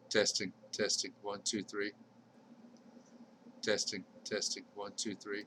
Testing, testing, 1, 2, 3. Testing, testing, 1, 2, 3.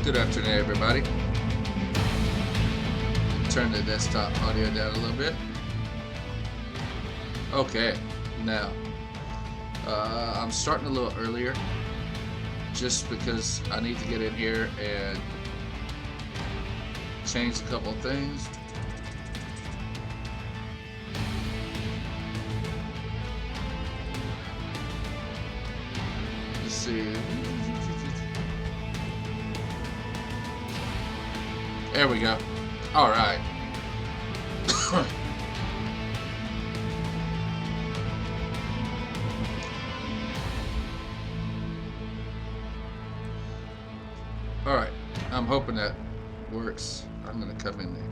Good afternoon, everybody. Turn the desktop audio down a little bit. Okay, now I'm starting a little earlier just because I need to get in here and change a couple things. Let's see. There we go. All right. All right. I'm hoping that works. I'm gonna come in there.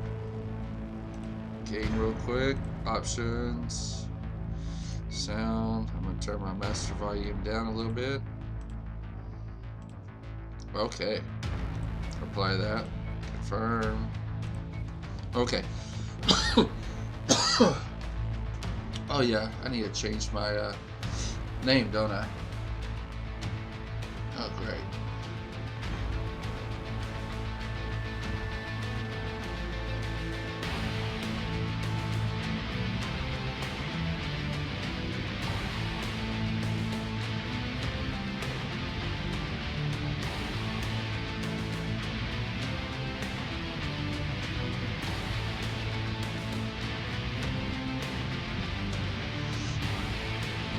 Game real quick. Options. Sound. I'm gonna turn my master volume down a little bit. Okay. Apply that. Confirm. Okay. Oh yeah, I need to change my name, don't I? Oh great.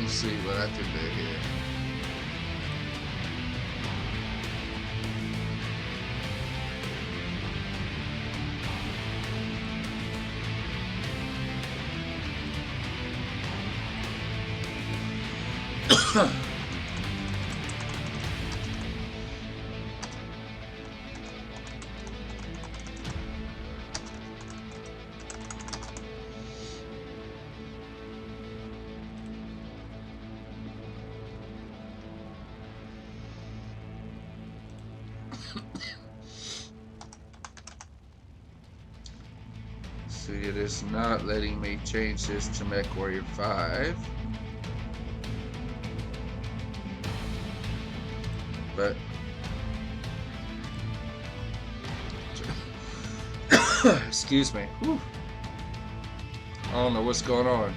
Let's see what I can do here. See, it is not letting me change this to Mechwarrior 5. But excuse me. Whew. I don't know what's going on.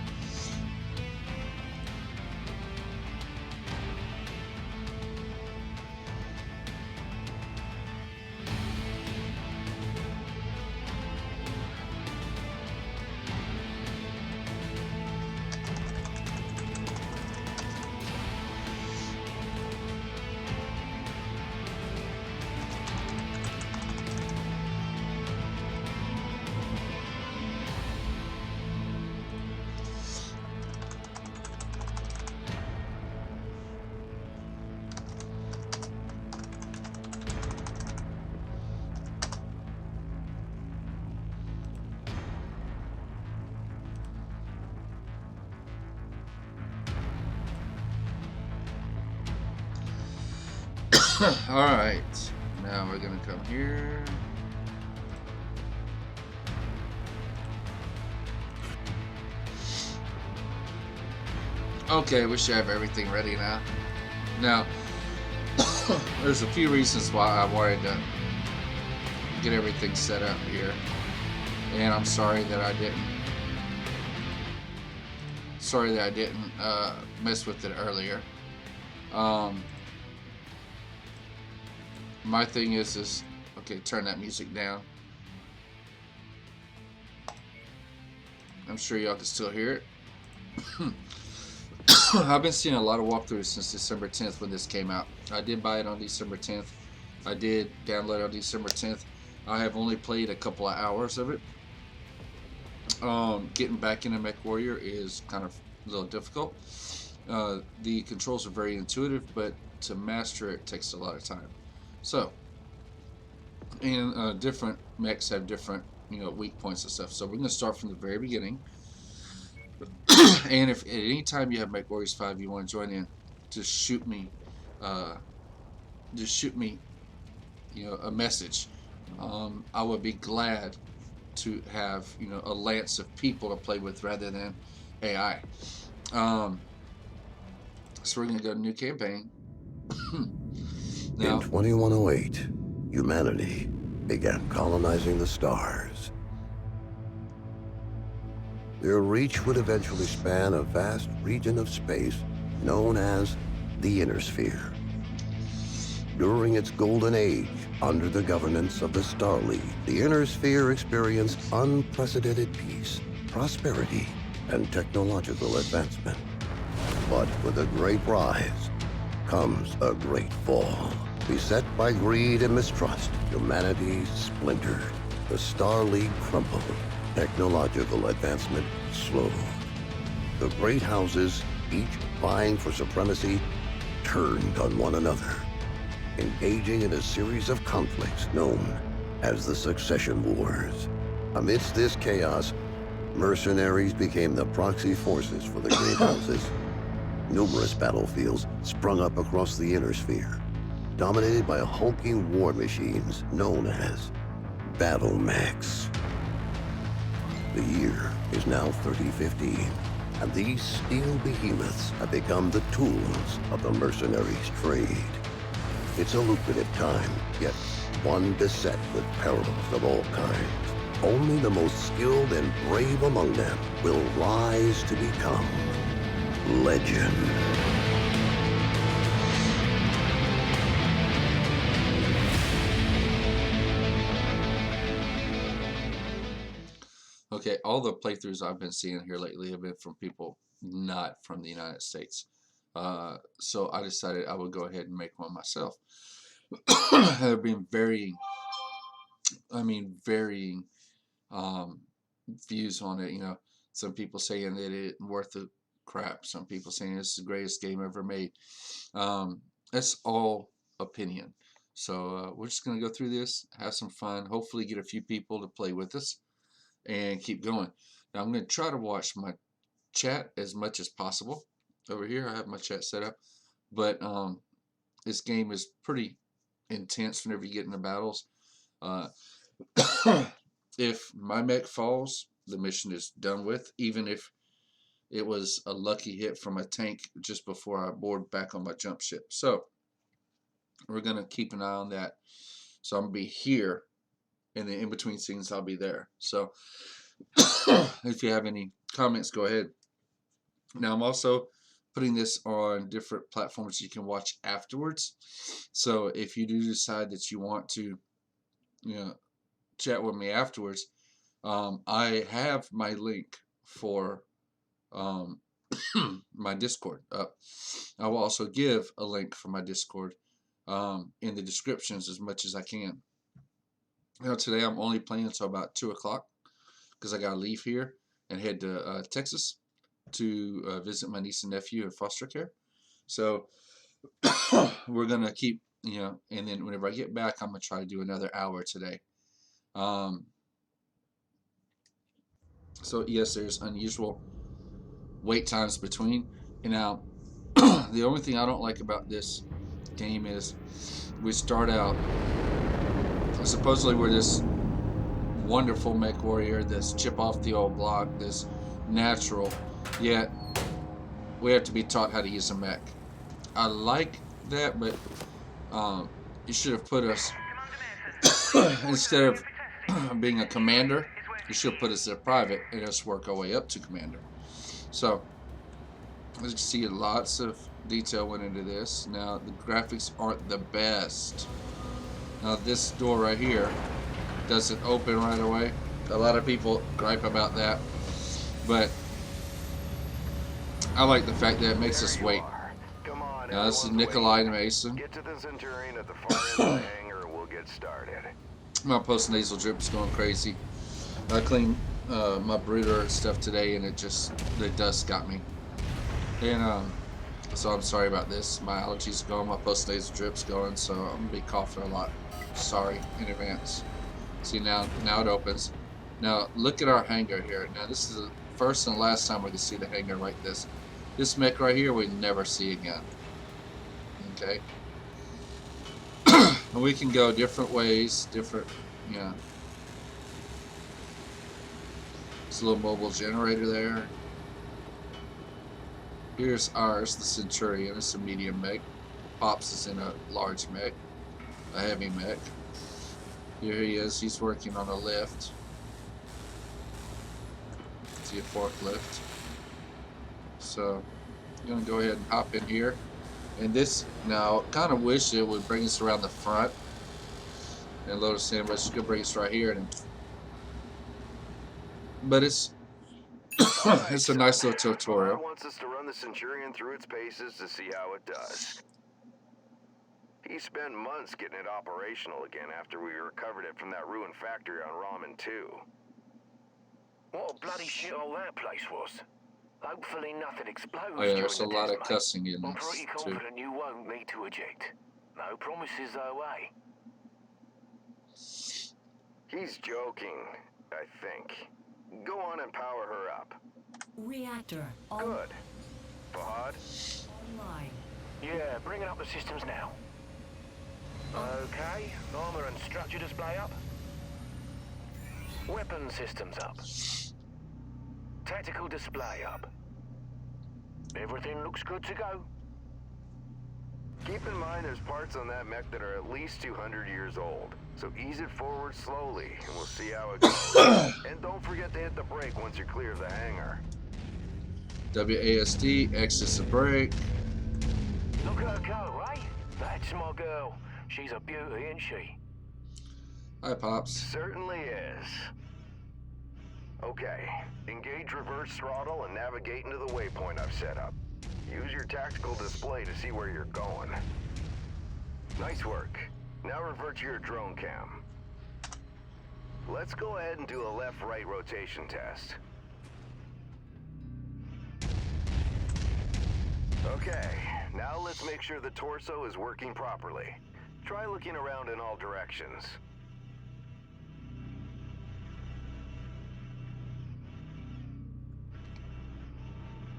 Alright, now we're gonna come here. Okay, we should have everything ready now. Now, there's a few reasons why I wanted to get everything set up here. And I'm sorry that I didn't sorry that I didn't mess with it earlier. Um, my thing is okay. Turn that music down. I'm sure y'all can still hear it. I've been seeing a lot of walkthroughs since December 10th when this came out. I did buy it on December 10th. I did download it on December 10th. I have only played a couple of hours of it. Getting back into Mechwarrior is kind of a little difficult. The controls are very intuitive, but to master it takes a lot of time. So, and different mechs have different, weak points and stuff. So we're going to start from the very beginning. And if at any time you have Mechwarriors 5 you want to join in, just shoot me, uh, a message. I would be glad to have, a lance of people to play with rather than AI. So we're going to go to new campaign. Now, in 2108, humanity began colonizing the stars. Their reach would eventually span a vast region of space known as the Inner Sphere. During its golden age, under the governance of the Star League, the Inner Sphere experienced unprecedented peace, prosperity, and technological advancement. But with a great rise comes a great fall. Beset by greed and mistrust, humanity splintered. The Star League crumbled. Technological advancement slowed. The great houses, each vying for supremacy, turned on one another, engaging in a series of conflicts known as the Succession Wars. Amidst this chaos, mercenaries became the proxy forces for the great houses. Numerous battlefields sprung up across the Inner Sphere, dominated by hulking war machines known as battle mechs. The year is now 3015, and these steel behemoths have become the tools of the mercenaries' trade. It's a lucrative time, yet one beset with perils of all kinds. Only the most skilled and brave among them will rise to become legend. Okay, all the playthroughs I've been seeing here lately have been from people not from the United States. So I decided I would go ahead and make one myself. There have been varying views on it. Some people saying that it's worth the crap. Some people saying it's the greatest game ever made. That's all opinion. So we're just going to go through this, have some fun, hopefully get a few people to play with us, and keep going. Now I'm going to try to watch my chat as much as possible. Over here I have my chat set up, but this game is pretty intense whenever you get into battles. If my mech falls, the mission is done with, even if it was a lucky hit from a tank just before I board back on my jump ship. So we're going to keep an eye on that. So I'm going to be here, and the in-between scenes I'll be there. So if you have any comments, go ahead. Now I'm also putting this on different platforms you can watch afterwards. So if you do decide that you want to, chat with me afterwards, I have my link for my Discord up. I will also give a link for my Discord in the descriptions as much as I can. Now today I'm only playing until about 2 o'clock because I gotta leave here and head to Texas to visit my niece and nephew in foster care. So we're gonna keep, and then whenever I get back, I'm gonna try to do another hour today. So yes, there's unusual wait times between. And now, the only thing I don't like about this game is we start out, supposedly we're this wonderful Mechwarrior, this chip off the old block, this natural, yet we have to be taught how to use a mech. I like that, but you should have put us, instead of being a commander, you should have put us as a private and us work our way up to commander. So As you see, lots of detail went into this. Now, the graphics aren't the best. Now, this door right here doesn't open right away. A lot of people gripe about that, but I like the fact that it makes us wait. Come on, Now, this is everyone's Nikolai waiting. Mason. Get to the Centurion at the far end of the hangar and we'll get started. My post-nasal drip's going crazy. I cleaned my brooder and stuff today, and the dust got me. And so I'm sorry about this. My allergies going, my post-nasal drip's going, so I'm gonna be coughing a lot. Sorry in advance. See, now it opens. Now look at our hangar here. Now this is the first and last time we're gonna see the hangar like this. This mech right here we never see again. Okay. And we can go different ways, different, yeah. There's a little mobile generator there. Here's ours, the Centurion. It's a medium mech. Pops is in a large mech, a heavy mech. Here he is. He's working on a lift. See a forklift. So I'm gonna go ahead and hop in here. And this now, kind of wish it would bring us around the front and load us in, but it's gonna bring us right here. But it's it's a nice little tutorial. Wants us to run the Centurion through its paces to see how it does. He spent months getting it operational again after we recovered it from that ruined factory on Ramen 2. What a bloody shithole that place was. Hopefully nothing explodes Oh yeah, during there's a the lot test, of mate. cussing in I'm this pretty too. confident you won't need to eject. No promises though, eh? He's joking, I think. Go on and power her up. Reactor Good. Fahad? online. Yeah, bringing up the systems now. Okay, armor and structure display up. Weapon systems up. Tactical display up. Everything looks good to go. Keep in mind there's parts on that mech that are at least 200 years old. So ease it forward slowly and we'll see how it goes. And don't forget to hit the brake once you're clear of the hangar. WASD, X is the brake. Look at her go, eh? That's my girl. She's a beauty, isn't she? Hi, Pops. Certainly is. Okay, engage reverse throttle and navigate into the waypoint I've set up. Use your tactical display to see where you're going. Nice work. Now revert to your drone cam. Let's go ahead and do a left-right rotation test. Okay, now let's make sure the torso is working properly. Try looking around in all directions.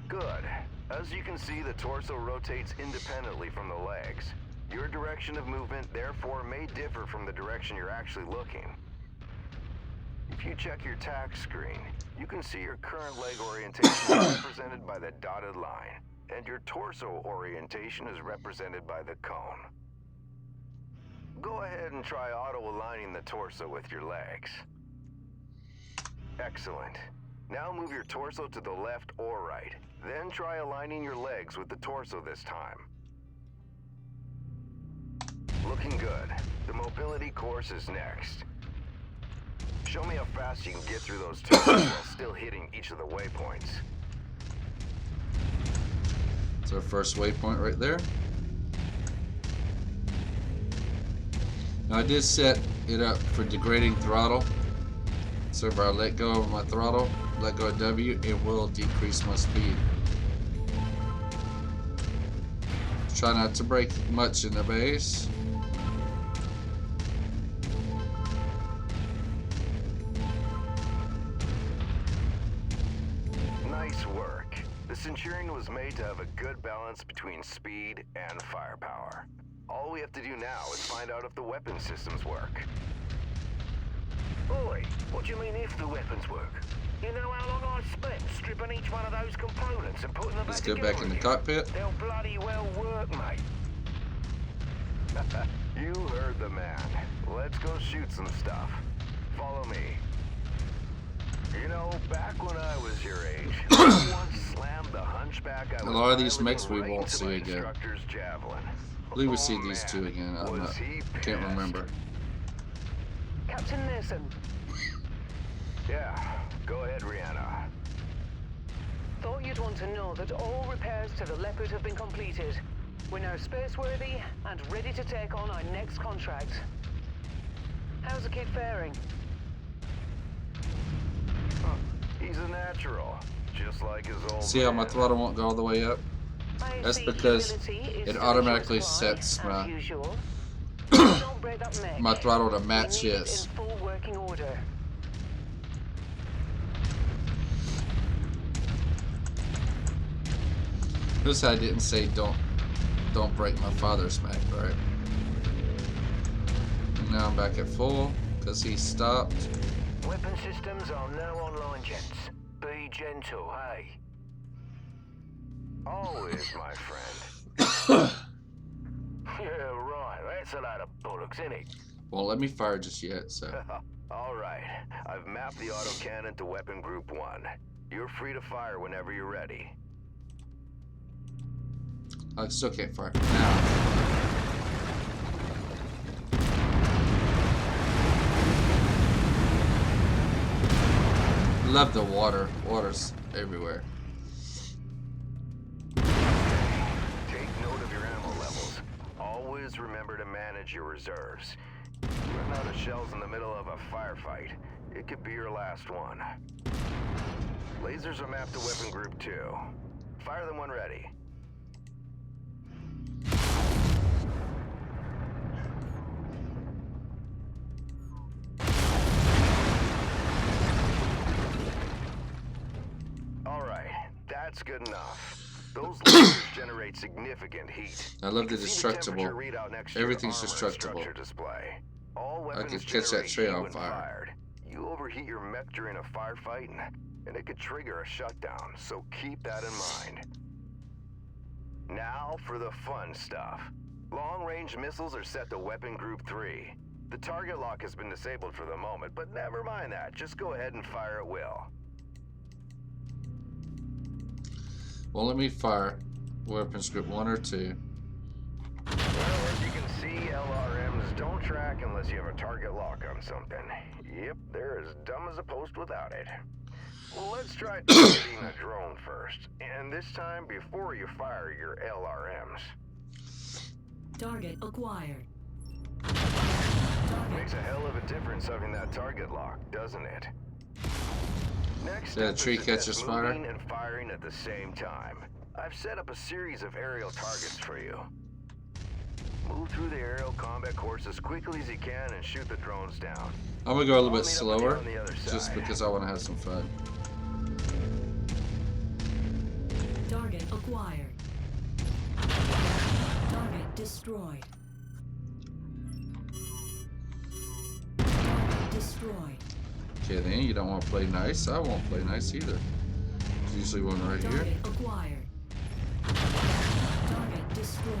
Good. As you can see, the torso rotates independently from the legs. Your direction of movement, therefore, may differ from the direction you're actually looking. If you check your tack screen, you can see your current leg orientation is represented by the dotted line, and your torso orientation is represented by the cone. Go ahead and try auto-aligning the torso with your legs. Excellent. Now move your torso to the left or right. Then try aligning your legs with the torso this time. Looking good. The mobility course is next. Show me how fast you can get through those turns while still hitting each of the waypoints. It's our first waypoint right there. Now I did set it up for degrading throttle. So if I let go of my throttle, let go of W, it will decrease my speed. Try not to brake much in the base. Nice work. The Centurion was made to have a good balance between speed and firepower. All we have to do now is find out if the weapon systems work. Boy, what do you mean if the weapons work? You know how long I've spent stripping each one of those components and putting them Let's back go together back in the again? cockpit. They'll bloody well work, mate. You heard the man. Let's go shoot some stuff. Follow me. You know, back when I was your age, I once slammed the hunchback I A was lot of these piloting mechs we right won't into see my again. instructor's javelin. I believe we see these two again. Was he Can't pissed. remember. Captain Mason, Yeah, go ahead, Rihanna. thought you'd want to know that all repairs to the Leopard have been completed. We're now spaceworthy and ready to take on our next contract. How's the kid faring? He's a natural, just like his old See how my man. throttle won't go all the way up? I That's see because humility is it still automatically your supply, sets as my usual. Don't break that mech. my throttle to We match need it his. in full working order. Notice I didn't say don't break my father's mech, right? Now I'm back at full because he stopped. Weapon systems are now online, gents. Be gentle, hey? Always, my friend. Yeah, right. That's a load of bollocks, innit? Won't let me fire just yet, so All right, I've mapped the autocannon to weapon group 1. You're free to fire whenever you're ready. I still can't fire now. Love the water. Water's everywhere. Take note of your ammo levels. Always remember to manage your reserves. Run out of shells in the middle of a firefight. It could be your last one. Lasers are mapped to weapon group 2. Fire them when ready. All right, that's good enough. Those lasers generate significant heat. I love You the can see destructible. temperature readout next to your Everything's armor destructible. structure display. All I weapons could catch that generate tree heat on when fire. fired. You overheat your mech during a firefight, and it could trigger a shutdown, so keep that in mind. Now for the fun stuff. Long-range missiles are set to weapon group 3. The target lock has been disabled for the moment, but never mind that. Just go ahead and fire at will. Won't let me fire. Weapons group 1 or 2. Well, as you can see, LRMs don't track unless you have a target lock on something. Yep, they're as dumb as a post without it. Well, let's try targeting a drone first, and this time before you fire your LRMs. Target acquired. Makes a hell of a difference having that target lock, doesn't it? Next That step tree is to test catches fire? moving and firing at the same time. I've set up a series of aerial targets for you. Move through the aerial combat course as quickly as you can and shoot the drones down. I'm gonna go a little I'll bit meet up with you slower on the other just side. because I want to have some fun. Target acquired. Target destroyed. Target destroyed. Okay, then you don't want to play nice. I won't play nice either. There's usually one right here. Target acquired. Target destroyed.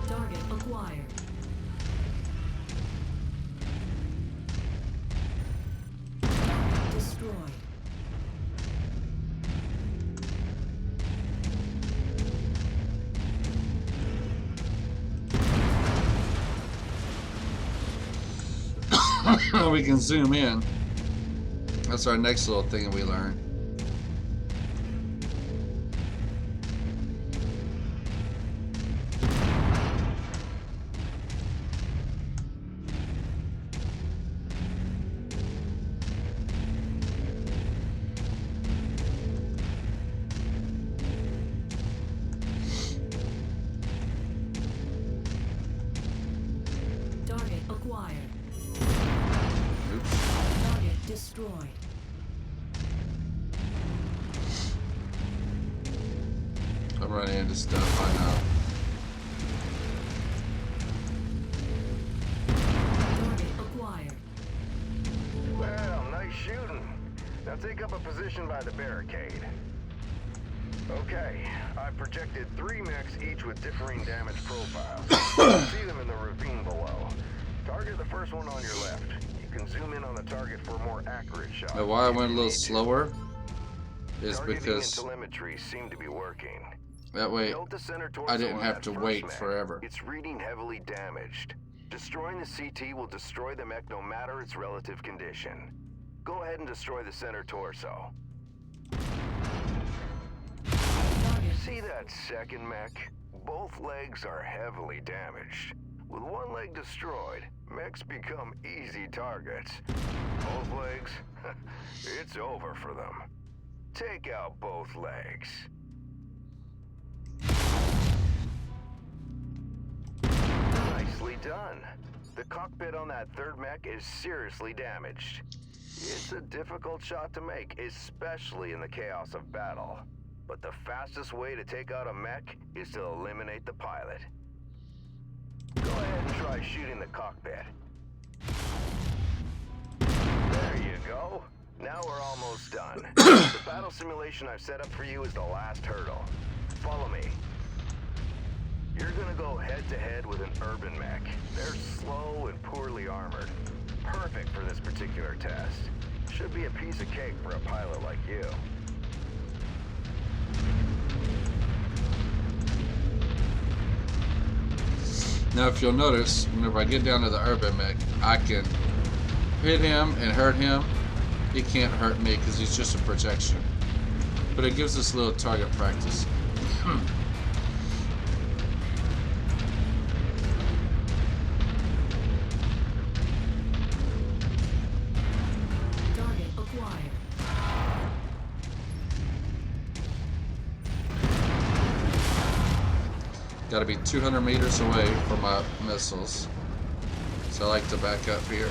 Target acquired. Target destroyed. We can zoom in. That's our next little thing that we learn. Target acquired. Oops. Target destroyed. I'm running into stuff, I know. Target acquired. Well, nice shooting. Now take up a position by the barricade. Okay, I've projected 3 mechs, each with differing damage profiles. You can see them in the ravine below. Target the first one on your left. You can zoom in on the target for a more accurate shot. Now, why I if went a you little need to. slower is Targeting because and telemetry seem to be working. that way Note the center torso I didn't on have that to first wait mech. forever. It's reading heavily damaged. Destroying the CT will destroy the mech no matter its relative condition. Go ahead and destroy the center torso. See that second mech? Both legs are heavily damaged. With one leg destroyed, mechs become easy targets. Both legs? It's over for them. Take out both legs. Nicely done. The cockpit on that third mech is seriously damaged. It's a difficult shot to make, especially in the chaos of battle. But the fastest way to take out a mech is to eliminate the pilot. Go ahead and try shooting the cockpit. There you go. Now we're almost done. The battle simulation I've set up for you is the last hurdle. Follow me. You're gonna go head-to-head with an urban mech. They're slow and poorly armored. Perfect for this particular test. Should be a piece of cake for a pilot like you. Now, if you'll notice, whenever I get down to the urban mech, I can hit him and hurt him. He can't hurt me because he's just a projection. But it gives us a little target practice. Target acquired. Got to be 200 meters away from my missiles. So I like to back up here.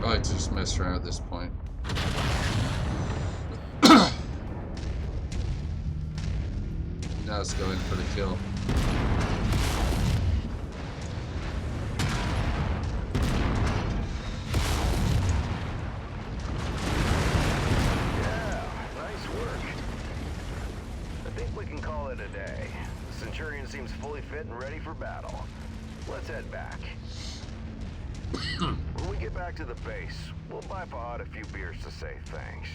I like to just mess around at this point. Now let's go in for the kill. Yeah, nice work. I think we can call it a day. The Centurion seems fully fit and ready for battle. Let's head back. When we get back to the base, we'll buy Fahad a few beers to say thanks.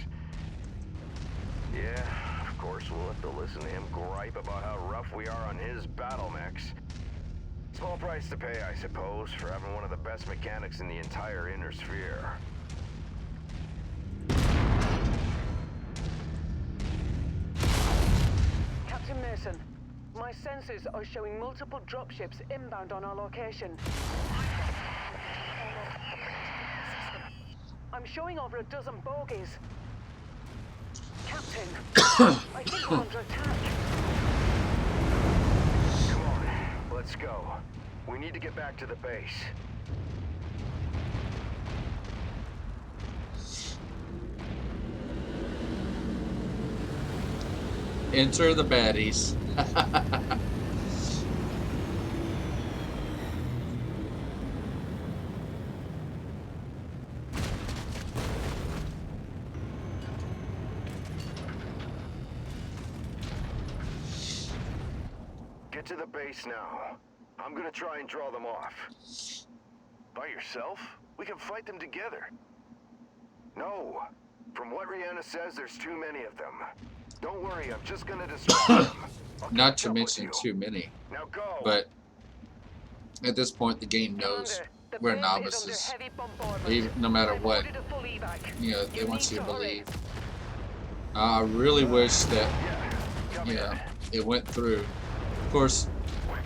Yeah, of course we'll have to listen to him gripe about how rough we are on his battle mechs. Small price to pay, I suppose, for having one of the best mechanics in the entire Inner Sphere. Captain Mason, my sensors are showing multiple dropships inbound on our location. I'm showing over a dozen bogies. Captain, I think we're under attack. Come on, let's go. We need to get back to the base. Enter the baddies. Get to the base now. I'm gonna try and draw them off. By yourself? We can fight them together. No. From what Rihanna says, there's too many of them. Don't worry, I'm just gonna distract them. I'll Not catch to up with mention you. too many. Now go. But at this point, the game knows Commander, the we're base novices. is under heavy bombardment. Even no matter I've what, ordered a full evac. you know, they You want need you to to hurry. believe. I really wish that, Yeah, copy yeah, that. it went through. Of course,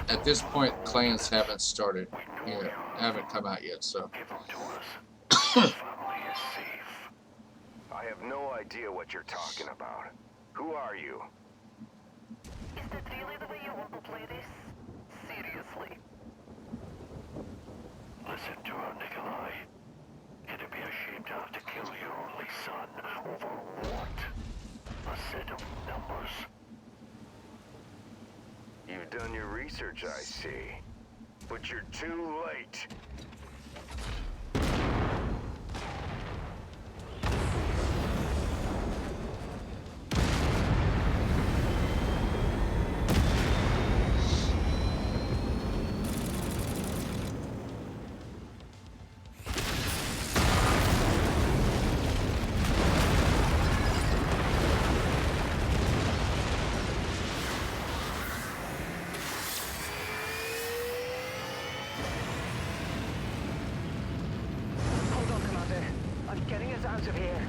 at this point, clans haven't started. You know, haven't come out yet. So Give them to us. Your family is safe. I have no idea what you're talking about. Who are you? Is that really the way you want to play this? You've done your research, I see. But you're too late. Hold on, Commander. I'm getting us out of here.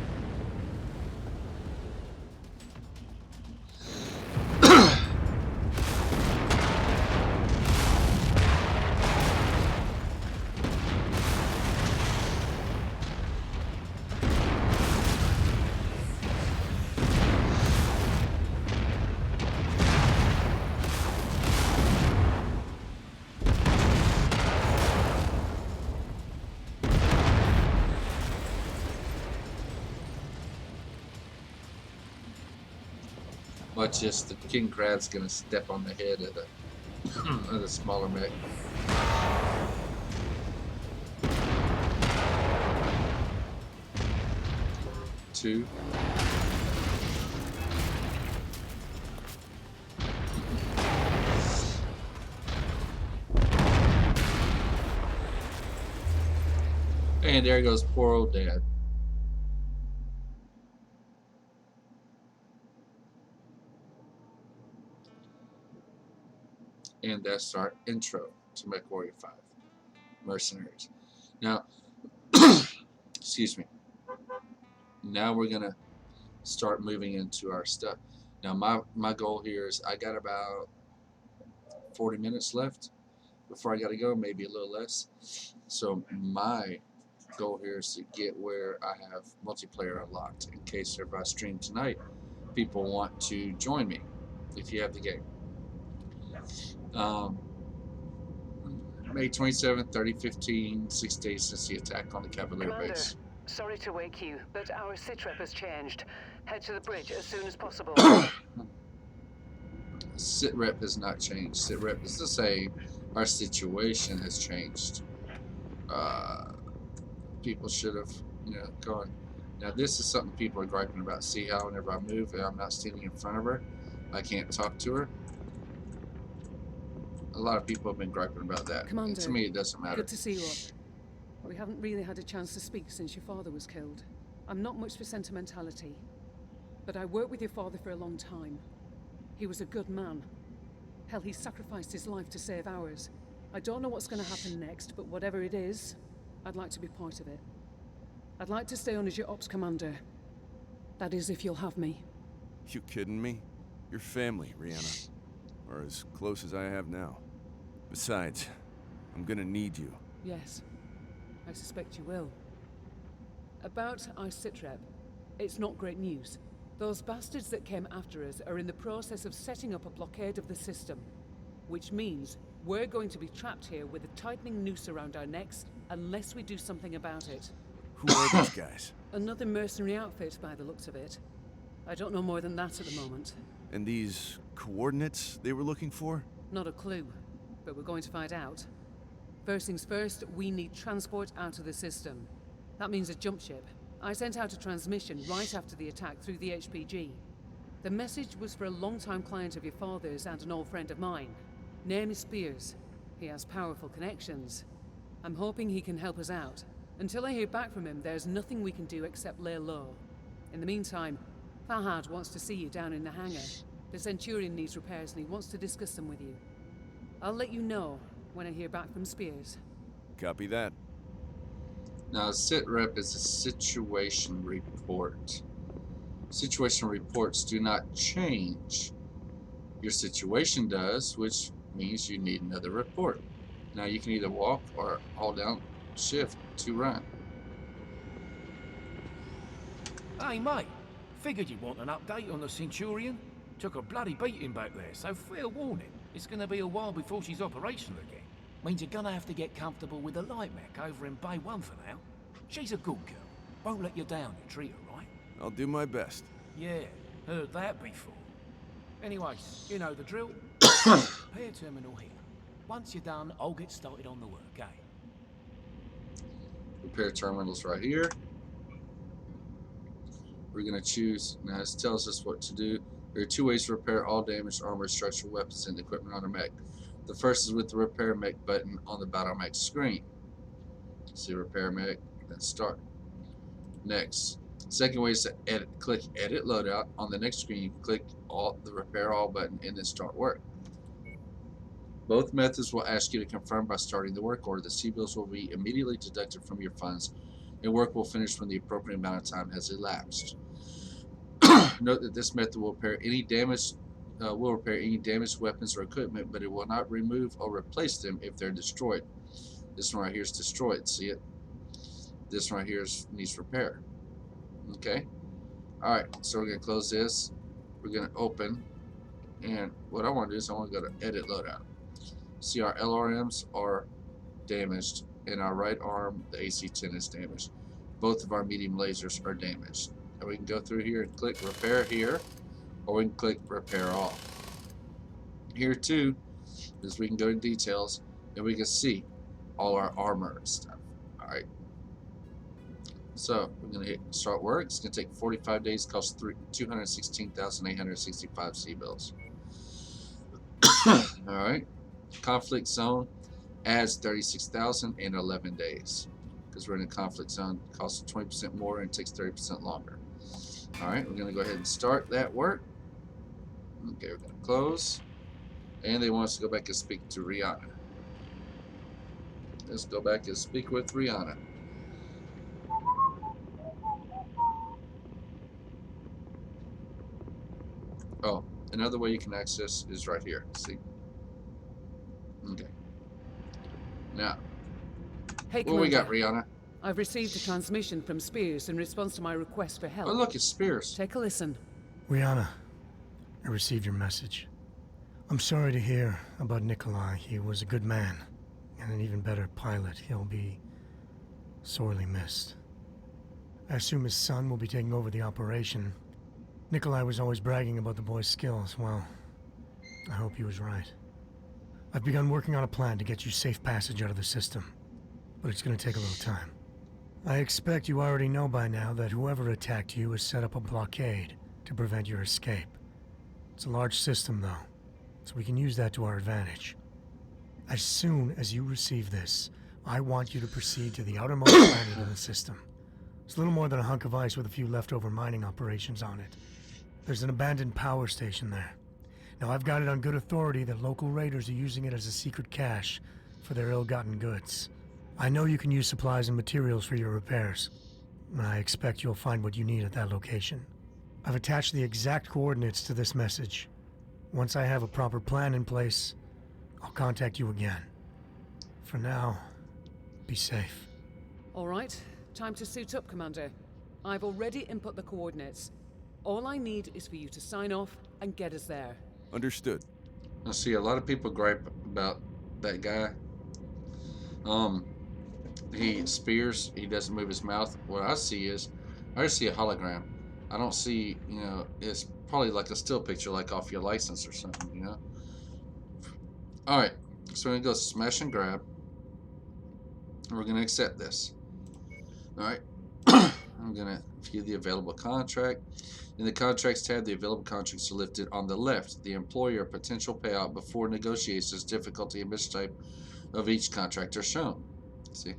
Watch this, the king crab's gonna step on the head of the, of the smaller mech. Two. And there goes poor old dad. And that's our intro to Mechwarrior 5 Mercenaries. Now, excuse me. Now we're gonna start moving into our stuff. Now my goal here is I got about 40 minutes left before I gotta go, maybe a little less. So my goal here is to get where I have multiplayer unlocked in case if I stream tonight, people want to join me if you have the game. May 27th, 3015, 6 days since the attack on the Cavalier Commander, base. sorry to wake you, but our sitrep has changed. Head to the bridge as soon as possible. Sitrep has not changed. Sitrep is the same. Our situation has changed. People should have, gone. Now this is something people are griping about. See how whenever I move and I'm not standing in front of her, I can't talk to her. A lot of people have been griping about that. Commander, And to me, it doesn't matter. Good to see you up. We haven't really had a chance to speak since your father was killed. I'm not much for sentimentality, but I worked with your father for a long time. He was a good man. Hell, he sacrificed his life to save ours. I don't know what's going to happen next, but whatever it is, I'd like to be part of it. I'd like to stay on as your ops commander. That is, if you'll have me. You kidding me? You're family, Rihanna. Or as close as I have now. Besides, I'm gonna need you. Yes, I suspect you will. About our sitrep, it's not great news. Those bastards that came after us are in the process of setting up a blockade of the system, which means we're going to be trapped here with a tightening noose around our necks unless we do something about it. Who are these guys? Another mercenary outfit by the looks of it. I don't know more than that at the moment. And these coordinates they were looking for? Not a clue, but we're going to find out. First things first, we need transport out of the system. That means a jump ship. I sent out a transmission right after the attack through the HPG. The message was for a long-time client of your father's and an old friend of mine. Name is Spears. He has powerful connections. I'm hoping he can help us out. Until I hear back from him, there's nothing we can do except lay low. In the meantime, Fahad wants to see you down in the hangar. The Centurion needs repairs and he wants to discuss them with you. I'll let you know when I hear back from Spears. Copy that. Now, SITREP is a situation report. Situation reports do not change. Your situation does, which means you need another report. Now, you can either walk or hold down shift to run. Hey, mate. Figured you'd want an update on the Centurion. Took a bloody beating back there, so fair warning. It's gonna be a while before she's operational again. Means you're gonna have to get comfortable with the light mech over in Bay 1 for now. She's a good girl. Won't let you down, you treat her right. I'll do my best. Yeah, heard that before. Anyway, you know the drill. Repair terminal here. Once you're done, I'll get started on the work, eh? Repair terminals right here. We're going to choose, now this tells us what to do. There are 2 ways to repair all damaged armor, structural weapons, and equipment on a mech. The first is with the repair mech button on the battle mech screen. See repair mech, then start. Next. Second way is to click edit loadout. On the next screen, you can click the repair all button and then start work. Both methods will ask you to confirm by starting the work order. The C-bills will be immediately deducted from your funds, and work will finish when the appropriate amount of time has elapsed. Note that this method will repair any damaged weapons or equipment, but it will not remove or replace them if they're destroyed. This one right here is destroyed. See it? This one right here needs repair. Okay. All right. So we're gonna close this. We're gonna open, and what I want to do is I want to go to edit loadout. See, our LRMs are damaged, and our right arm, the AC-10, is damaged. Both of our medium lasers are damaged. And we can go through here and click repair here, or we can click repair all. Here too is we can go to details and we can see all our armor and stuff. Alright. So we're gonna hit start work. It's gonna take 45 days, cost 216,865 C-bills. Alright. Conflict zone adds 36,000 in 11 days. Because we're in a conflict zone, it costs 20% more and it takes 30% longer. Alright, we're going to go ahead and start that work. Okay, we're going to close. And they want us to go back and speak to Rihanna. Let's go back and speak with Rihanna. Oh, another way you can access is right here. See? Okay. Now, Hey, what we got, Commander. Rihanna? I've received a transmission from Spears in response to my request for help. Oh, look, it's Spears. Take a listen. Rihanna, I received your message. I'm sorry to hear about Nikolai. He was a good man, and an even better pilot. He'll be sorely missed. I assume his son will be taking over the operation. Nikolai was always bragging about the boy's skills. Well, I hope he was right. I've begun working on a plan to get you safe passage out of the system, but it's going to take a little time. I expect you already know by now that whoever attacked you has set up a blockade to prevent your escape. It's a large system, though, so we can use that to our advantage. As soon as you receive this, I want you to proceed to the outermost planet of the system. It's a little more than a hunk of ice with a few leftover mining operations on it. There's an abandoned power station there. Now, I've got it on good authority that local raiders are using it as a secret cache for their ill-gotten goods. I know you can use supplies and materials for your repairs, and I expect you'll find what you need at that location. I've attached the exact coordinates to this message. Once I have a proper plan in place, I'll contact you again. For now, be safe. All right, time to suit up, Commander. I've already input the coordinates. All I need is for you to sign off and get us there. Understood. I see a lot of people gripe about that guy. He Spears, he doesn't move his mouth. What I see is, I just see a hologram. I don't see, it's probably like a still picture, like off your license or something, Alright, so we're going to go smash and grab. And we're going to accept this. Alright, I'm going to view the available contract. In the contracts tab, the available contracts are listed on the left. The employer potential payout before negotiations, difficulty, and mission type of each contract are shown. See?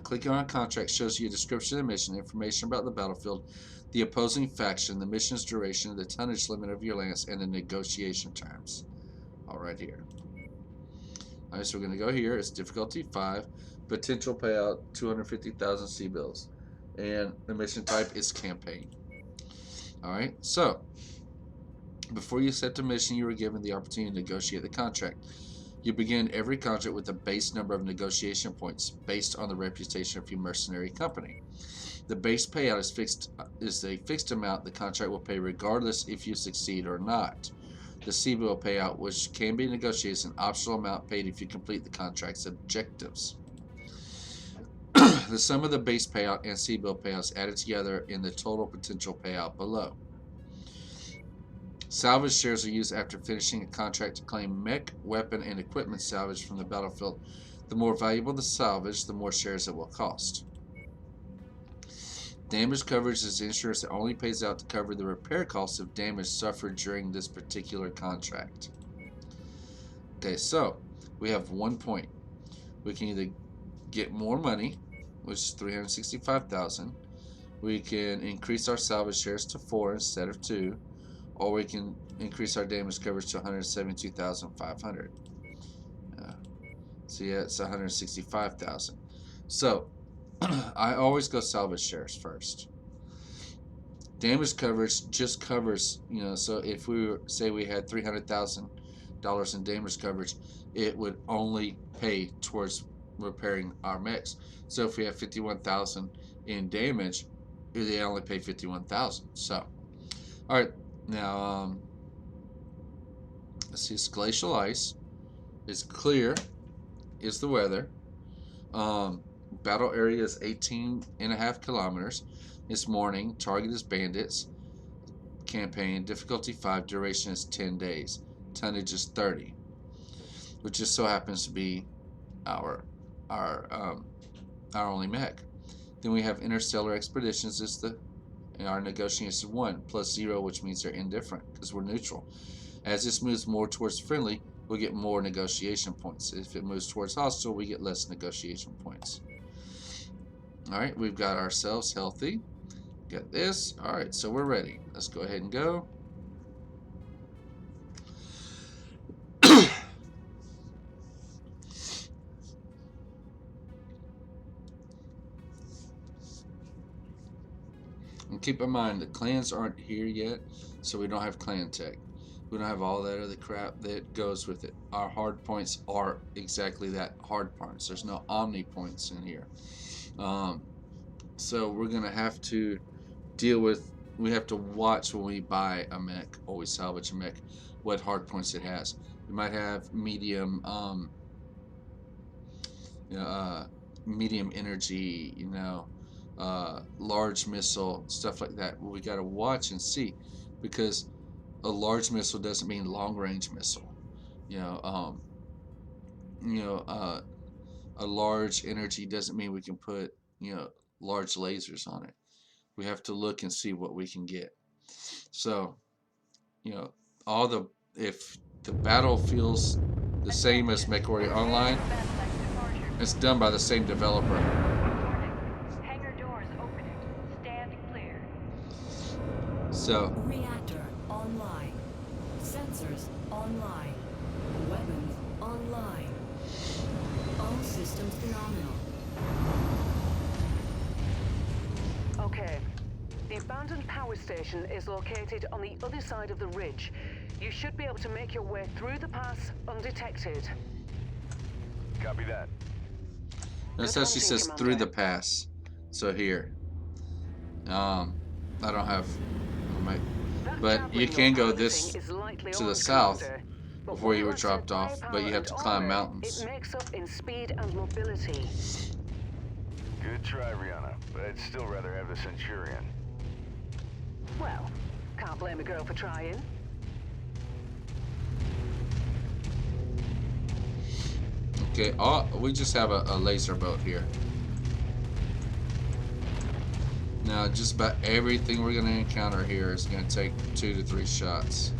Clicking on a contract shows you a description of the mission, information about the battlefield, the opposing faction, the mission's duration, the tonnage limit of your lance, and the negotiation terms. All right here. All right, so we're going to go here. It's difficulty 5, potential payout 250,000 C-bills, and the mission type is campaign. All right, so before you accept a mission, you are given the opportunity to negotiate the contract. You begin every contract with a base number of negotiation points based on the reputation of your mercenary company. The base payout is a fixed amount the contract will pay regardless if you succeed or not. The C-bill payout, which can be negotiated, is an optional amount paid if you complete the contract's objectives. The sum of the base payout and C-bill payouts added together in the total potential payout below. Salvage shares are used after finishing a contract to claim mech, weapon, and equipment salvage from the battlefield. The more valuable the salvage, the more shares it will cost. Damage coverage is insurance that only pays out to cover the repair costs of damage suffered during this particular contract. Okay, so we have 1 point. We can either get more money, which is 365,000. We can increase our salvage shares to 4 instead of 2, or we can increase our damage coverage to 172,500. So yeah, it's 165,000. So I always go salvage shares first. Damage coverage just covers, so if we say we had $300,000 in damage coverage, it would only pay towards repairing our mechs. So if we have 51,000 in damage, they only pay 51,000. So, all right, now let's see. It's glacial ice. It's clear. Is the weather. Battle area is 18.5 kilometers. It's morning. Target is bandits. Campaign difficulty 5. Duration is 10 days. Tonnage is 30, which just so happens to be our only mech. Then we have interstellar expeditions. Is our negotiation is 1 plus 0, which means they're indifferent because we're neutral. As this moves more towards friendly, we'll get more negotiation points. If it moves towards hostile, we get less negotiation points. Alright, we've got ourselves healthy. Got this. Alright, so we're ready. Let's go ahead and go. And keep in mind, the clans aren't here yet, so we don't have clan tech. We don't have all that other crap that goes with it. Our hard points are exactly that, hard points. There's no omni points in here. So we're going to have to deal with, we have to watch when we buy a mech or we salvage a mech, what hard points it has. We might have medium, medium energy, large missile, stuff like that. We got to watch and see, because a large missile doesn't mean long range missile. A large energy doesn't mean we can put, large lasers on it. We have to look and see what we can get. So, if the battle feels the same as Mechwarrior Online, it's done by the same developer. Hangar doors opening. Stand clear. So, Reactor online. Sensors online. Weapons online. All systems phenomenal. Okay. The abandoned power station is located on the other side of the ridge. You should be able to make your way through the pass undetected. Copy that. notice how she says through the pass. So here. I don't have but you can go this to the south before you were dropped off, but you have to climb mountains. It makes up in speed and mobility. Good try, Rihanna, but I'd still rather have the Centurion. Well, can't blame a girl for trying. Okay, we just have a laser boat here. Now, just about everything we're going to encounter here is going to take 2 to 3 shots.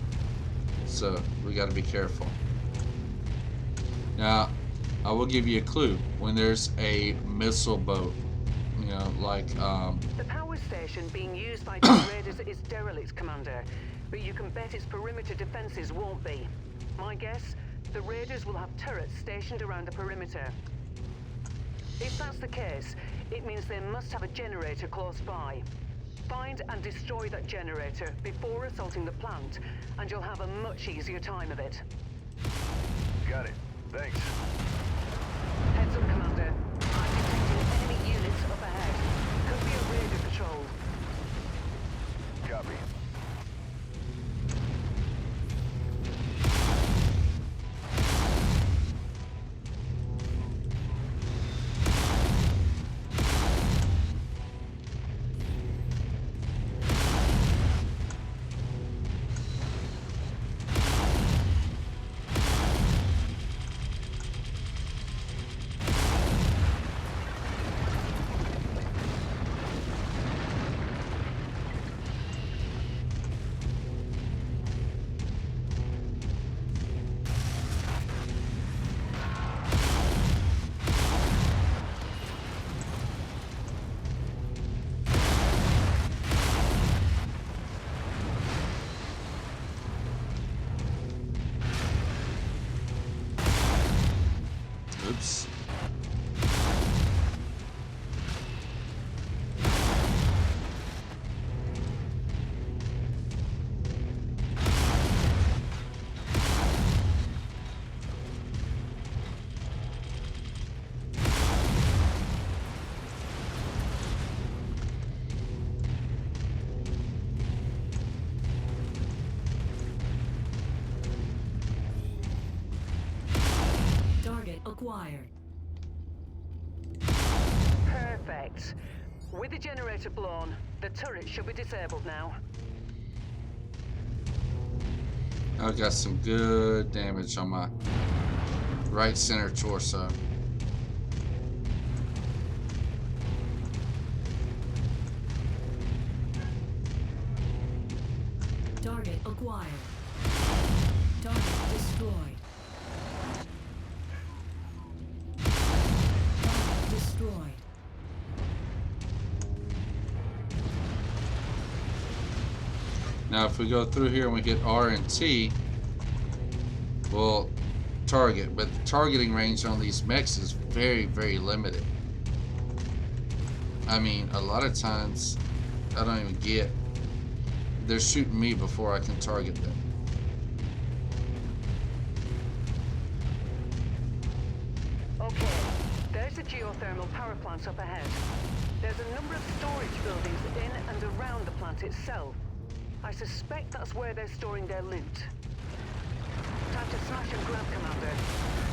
So, we got to be careful. Now, I will give you a clue. When there's a missile boat, The power station being used by the raiders is derelict, Commander. But you can bet its perimeter defenses won't be. My guess, the raiders will have turrets stationed around the perimeter. If that's the case, it means they must have a generator close by. Find and destroy that generator before assaulting the plant, and you'll have a much easier time of it. Got it. Thanks. Heads up, Commander. I'm detecting enemy units up ahead. Could be a raider patrol. Copy. acquired. Perfect. With the generator blown, the turret should be disabled now. I've got some good damage on my right center torso. Target acquired. Target destroyed. Target destroyed. Now, if we go through here and we hit R and T, we'll target. But the targeting range on these mechs is very, very limited. I mean, a lot of times, I don't even get. They're shooting me before I can target them. Okay, there's the geothermal power plant up ahead. There's a number of storage buildings in and around the plant itself. I suspect that's where they're storing their loot. Time to smash and grab, Commander.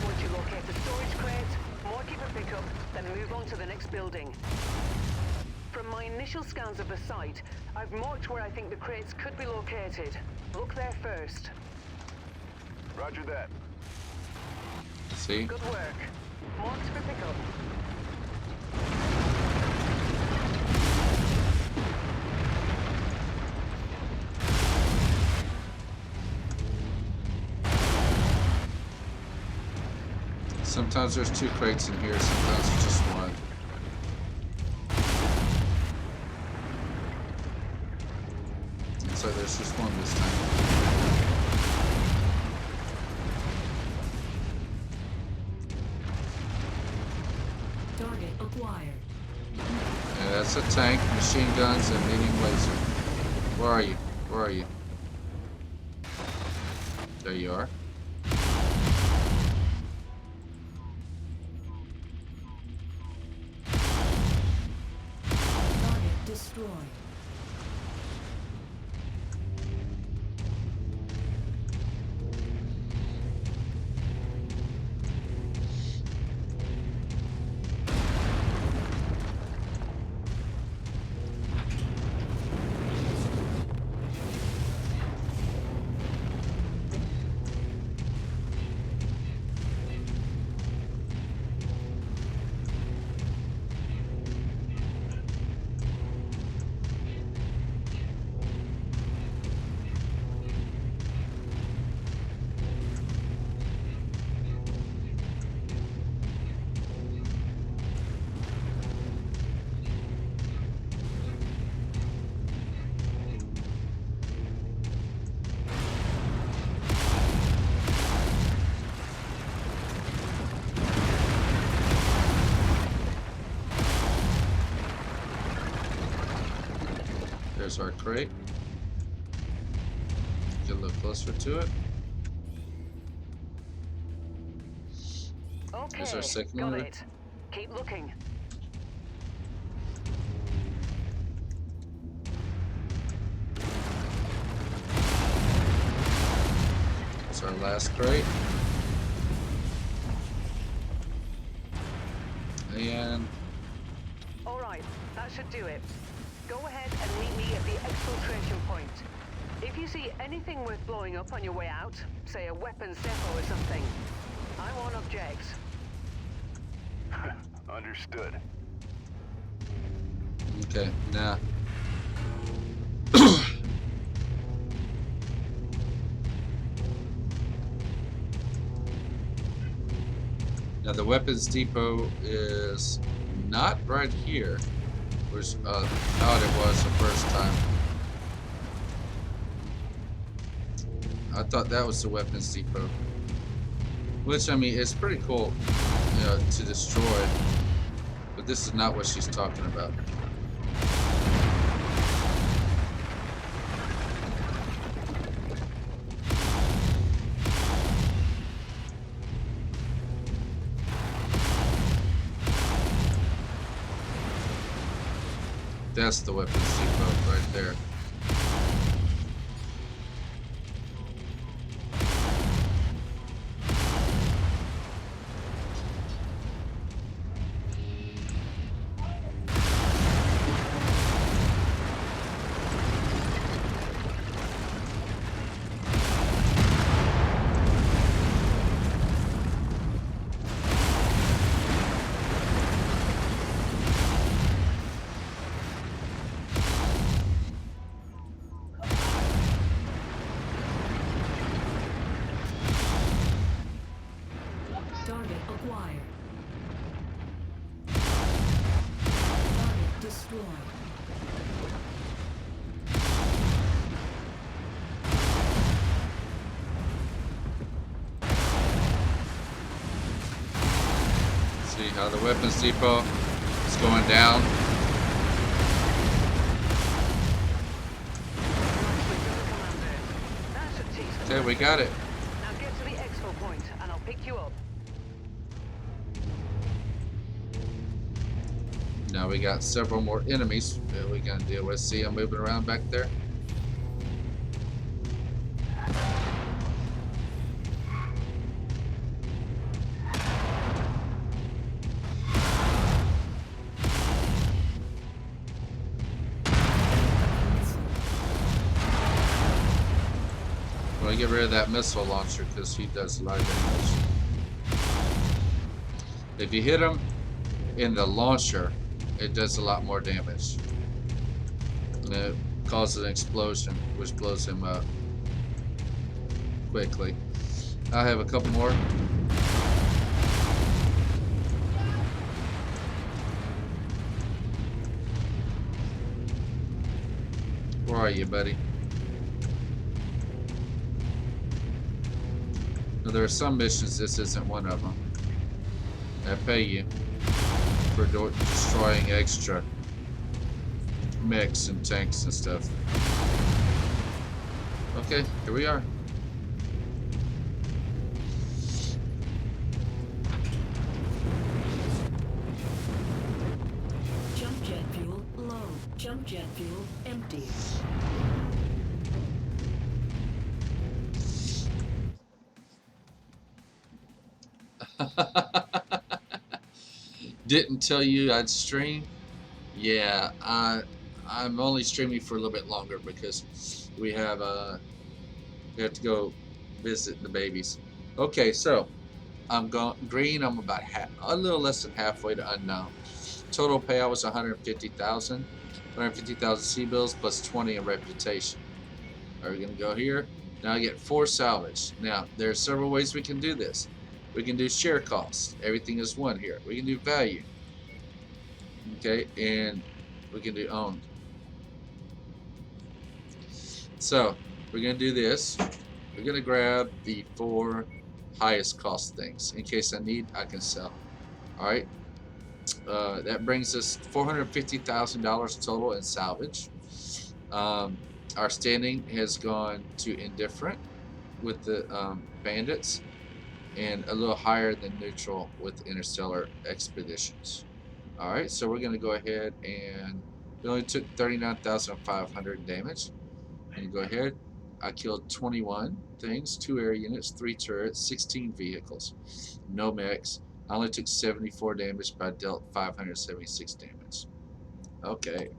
Once you locate the storage crate, mark it for pickup, then move on to the next building. From my initial scans of the site, I've marked where I think the crates could be located. Look there first. Roger that. See? Good work. Marked for pickup. Sometimes there's 2 crates in here, sometimes it's just 1. Looks like there's just 1 this time. Target acquired. Yeah, that's a tank, machine guns, and medium laser. Where are you? Where are you? There you are. Target destroyed. There's our crate. Get a little closer to it. Okay, There's our got secondary. it. Keep looking. It's our last crate. And All right, that should do it. Go ahead and meet me at the exfiltration point. If you see anything worth blowing up on your way out, say a weapons depot or something, I won't object. Understood. okay, now. Now the weapons depot is not right here, which I thought it was the first time. I thought that was the weapons depot. Which, I mean, it's pretty cool, you know, to destroy. But this is not what she's talking about. That's the weapons depot right there. acquired. Target destroyed. See how the weapons depot is going down. Okay, we got it. Now get to the exfil point, and I'll pick you up. Now we got several more enemies that we gotta deal with. See them moving around back there? Get rid of that missile launcher because he does a lot of damage. If you hit him in the launcher, it does a lot more damage. And it causes an explosion, which blows him up quickly. I have a couple more. Where are you, buddy? Now, there are some missions, this isn't one of them. They pay you for destroying extra mechs and tanks and stuff. Okay, here we are. Jump jet fuel low. Jump jet fuel empty. Didn't tell you I'd stream. Yeah, I'm only streaming for a little bit longer because we have to go visit the babies. Okay, so I'm going green. I'm about a little less than halfway to unknown. Total payout was 150,000. 150,000 C-bills plus 20 in reputation. Are we gonna go here? Now I get 4 salvage. Now there are several ways we can do this. We can do share costs. Everything is 1 here. We can do value. Okay, and we can do owned. So we're gonna do this. We're gonna grab the 4 highest cost things. In case I need, I can sell. All right. That brings us $450,000 total in salvage. Our standing has gone to indifferent with the bandits, and a little higher than neutral with interstellar expeditions. All right, so we're going to go ahead and we only took 39,500 damage. And go ahead. I killed 21 things, 2 air units, 3 turrets, 16 vehicles, no mechs. I only took 74 damage, but I dealt 576 damage. Okay.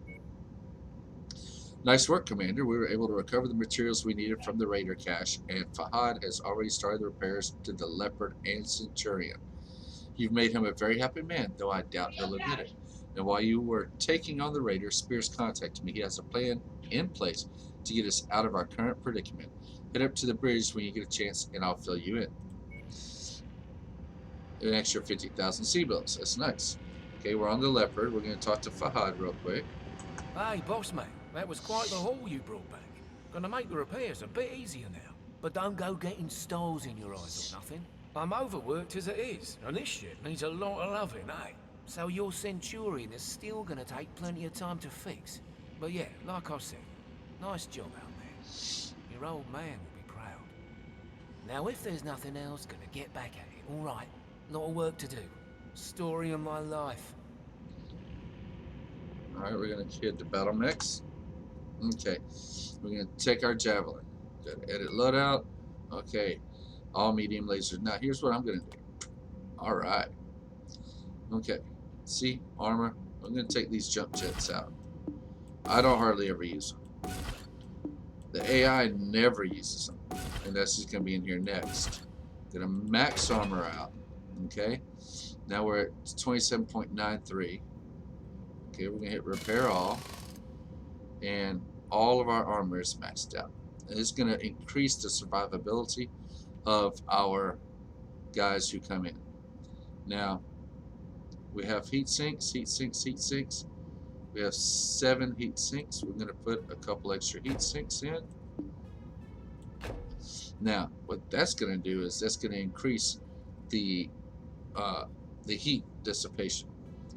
Nice work, Commander. We were able to recover the materials we needed from the Raider cache, and Fahad has already started the repairs to the Leopard and Centurion. You've made him a very happy man, though I doubt he'll admit it. And while you were taking on the Raider, Spears contacted me. He has a plan in place to get us out of our current predicament. Head up to the bridge when you get a chance, and I'll fill you in. An extra 50,000 C-bills. That's nice. Okay, we're on the Leopard. We're going to talk to Fahad real quick. Hey, boss man, that was quite the haul you brought back. Gonna make the repairs a bit easier now. But don't go getting stars in your eyes or nothing. I'm overworked as it is, and this shit needs a lot of loving, eh? So your Centurion is still gonna take plenty of time to fix. But yeah, like I said, nice job out there. Your old man will be proud. Now if there's nothing else, gonna get back at it, alright? Lot of work to do. Story of my life. Alright, we're going to hit the battle mix. Okay, we're going to take our Javelin. Edit loadout. Okay, all medium lasers. Now here's what I'm going to do. Alright. Okay, see, armor. I'm going to take these jump jets out. I don't hardly ever use them. The AI never uses them. And that's just going to be in here next. Going to max armor out. Okay, now we're at 27.93. Okay, we're going to hit repair all. And all of our armor is maxed out. And it's going to increase the survivability of our guys who come in. Now, we have heat sinks, heat sinks, heat sinks. We have 7 heat sinks. We're going to put a couple extra heat sinks in. Now, what that's going to do is that's going to increase the heat dissipation,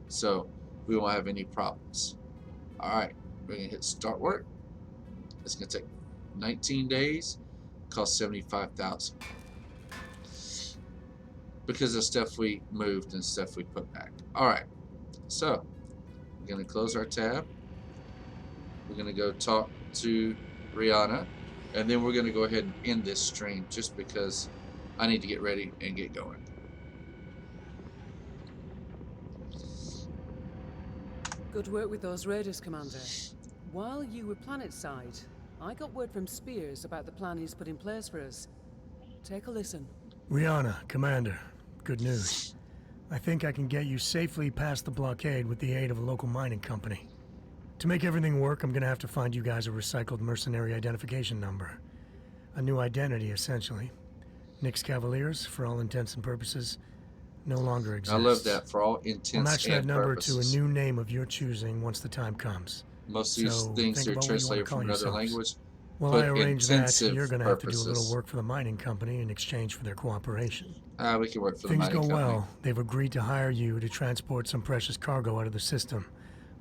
so we won't have any problems. All right, we're going to hit start work. It's going to take 19 days, cost 75,000 because of stuff we moved and stuff we put back. All right, so we're going to close our tab. We're going to go talk to Rihanna, and then we're going to go ahead and end this stream just because I need to get ready and get going. Good work with those raiders, Commander. While you were planetside, I got word from Spears about the plan he's put in place for us. Take a listen. Rihanna, Commander, good news. I think I can get you safely past the blockade with the aid of a local mining company. To make everything work, I'm gonna have to find you guys a recycled mercenary identification number. A new identity, essentially. Nick's Cavaliers, for all intents and purposes, no longer exists. I love that, for all intents We'll match that and number purposes. to a new name of your choosing once the time comes. Most of these So things think are about what you wanna translated call from another yourselves. language. While but I arrange that, intensive you're gonna have to do a purposes. little work for the mining company in exchange for their cooperation. We can work for the Things mining go company. well, they've agreed to hire you to transport some precious cargo out of the system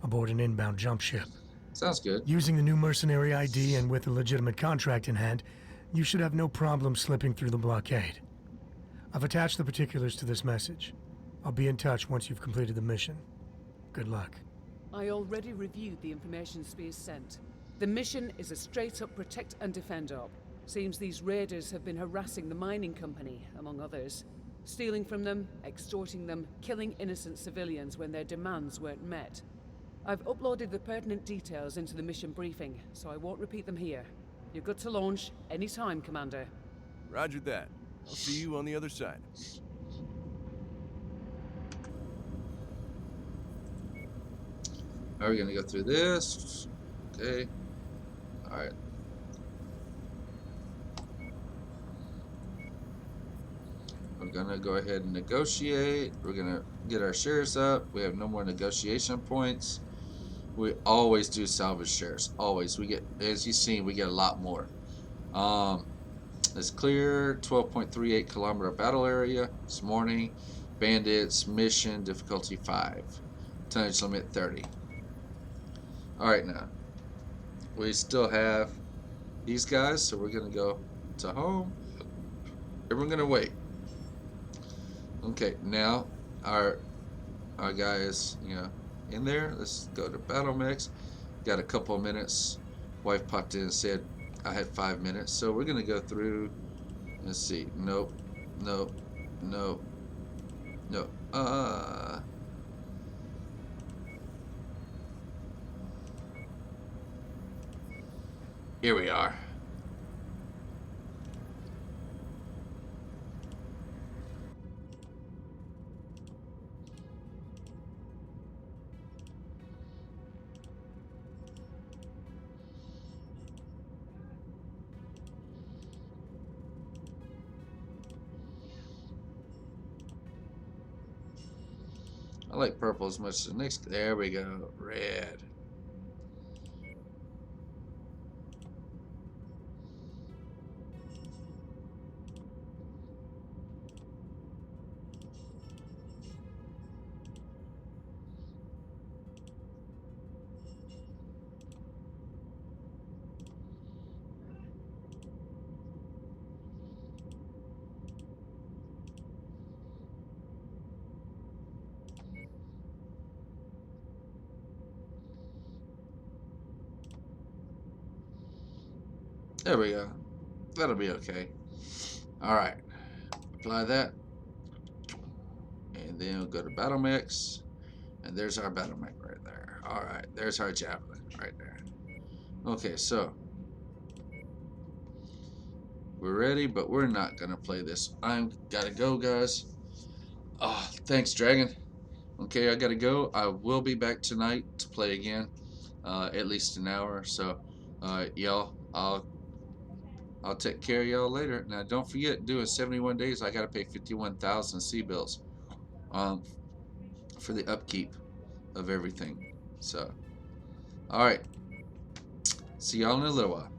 aboard an inbound jump ship. Sounds good. Using the new mercenary ID and with a legitimate contract in hand, you should have no problem slipping through the blockade. I've attached the particulars to this message. I'll be in touch once you've completed the mission. Good luck. I already reviewed the information Spears sent. The mission is a straight-up protect and defend op. Seems these raiders have been harassing the mining company, among others. Stealing from them, extorting them, killing innocent civilians when their demands weren't met. I've uploaded the pertinent details into the mission briefing, so I won't repeat them here. You're good to launch anytime, Commander. Roger that. I'll see you on the other side. Are we going to go through this? Okay. All right. We're going to go ahead and negotiate. We're going to get our shares up. We have no more negotiation points. We always do salvage shares. Always. We get, as you've seen, we get a lot more. It's clear. 12.38 kilometer battle area this morning. Bandits, mission, difficulty 5. Tonnage limit 30. Alright, now. We still have these guys, so we're going to go to home. And we're going to wait. Okay, now our guy is, in there. Let's go to battle mix. Got a couple of minutes. Wife popped in and said I had 5 minutes, so we're gonna go through. Let's see. Nope. Here we are. I like purple as much as the next. There we go. Red. There we go. That'll be okay. Alright. Apply that. And then we'll go to battle mix. And there's our battle mech right there. Alright. There's our javelin right there. Okay, so we're ready, but we're not gonna play this. I'm gotta go, guys. Oh, thanks, Dragon. Okay, I gotta go. I will be back tonight to play again. At least an hour. So y'all, I'll take care of y'all later. Now, don't forget, doing 71 days, I got to pay 51,000 C bills. for the upkeep of everything. So, all right. See y'all in a little while.